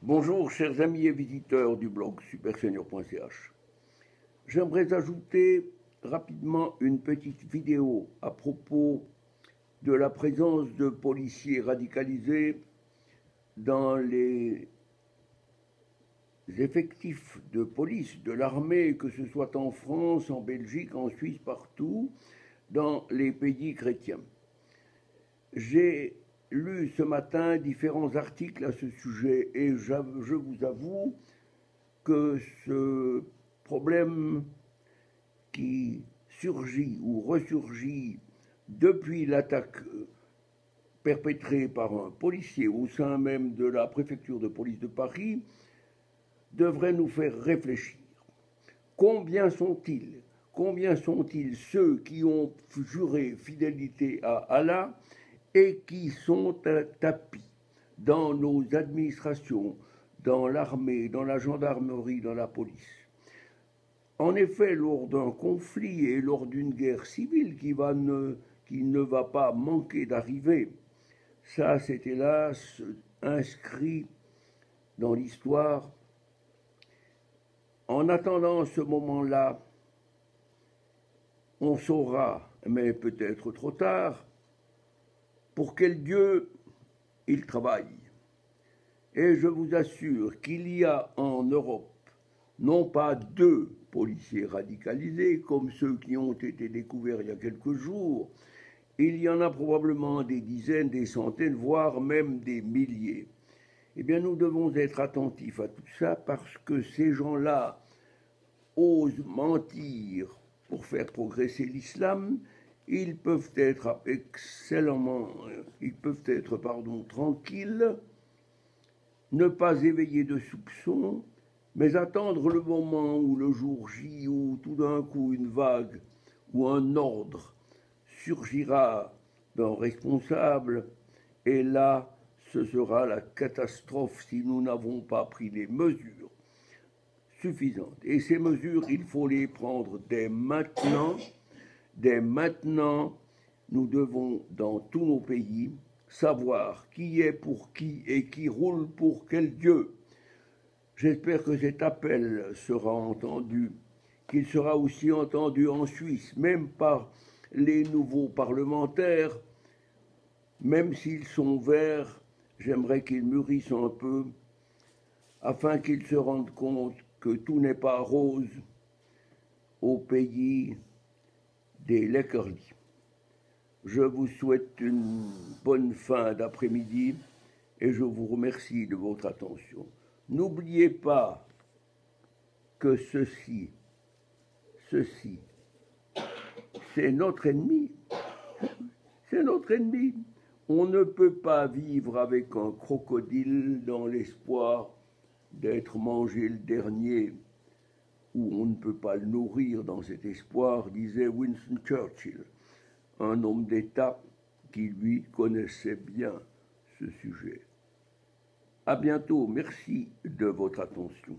Bonjour chers amis et visiteurs du blog supersenior.ch. J'aimerais ajouter rapidement une petite vidéo à propos de la présence de policiers radicalisés dans les effectifs de police de l'armée, que ce soit en France, en Belgique, en Suisse, partout, dans les pays chrétiens. J'ai lu ce matin différents articles à ce sujet et je vous avoue que ce problème qui surgit ou ressurgit depuis l'attaque perpétrée par un policier au sein même de la préfecture de police de Paris devrait nous faire réfléchir. Combien sont-ils ceux qui ont juré fidélité à Allah et qui sont à tapis dans nos administrations, dans l'armée, dans la gendarmerie, dans la police? En effet, lors d'un conflit et lors d'une guerre civile qui ne va pas manquer d'arriver, ça c'est hélas inscrit dans l'histoire. En attendant ce moment-là, on saura, mais peut-être trop tard, pour quel Dieu il travaille. Et je vous assure qu'il y a en Europe non pas 2 policiers radicalisés comme ceux qui ont été découverts il y a quelques jours, il y en a probablement des dizaines, des centaines, voire même des milliers. Eh bien, nous devons être attentifs à tout ça parce que ces gens-là osent mentir pour faire progresser l'islam. Ils peuvent être tranquilles, ne pas éveiller de soupçons, mais attendre le moment où le jour J, où tout d'un coup une vague ou un ordre surgira d'un responsable, et là, ce sera la catastrophe si nous n'avons pas pris les mesures suffisantes. Et ces mesures, il faut les prendre dès maintenant. Dès maintenant, nous devons, dans tous nos pays, savoir qui est pour qui et qui roule pour quel Dieu. J'espère que cet appel sera entendu, qu'il sera aussi entendu en Suisse, même par les nouveaux parlementaires. Même s'ils sont verts, j'aimerais qu'ils mûrissent un peu, afin qu'ils se rendent compte que tout n'est pas rose au pays des Leckerli. Je vous souhaite une bonne fin d'après-midi et je vous remercie de votre attention. N'oubliez pas que ceci, c'est notre ennemi. C'est notre ennemi. On ne peut pas vivre avec un crocodile dans l'espoir d'être mangé le dernier, ou on ne peut pas le nourrir dans cet espoir, disait Winston Churchill, un homme d'État qui, lui, connaissait bien ce sujet. À bientôt, merci de votre attention.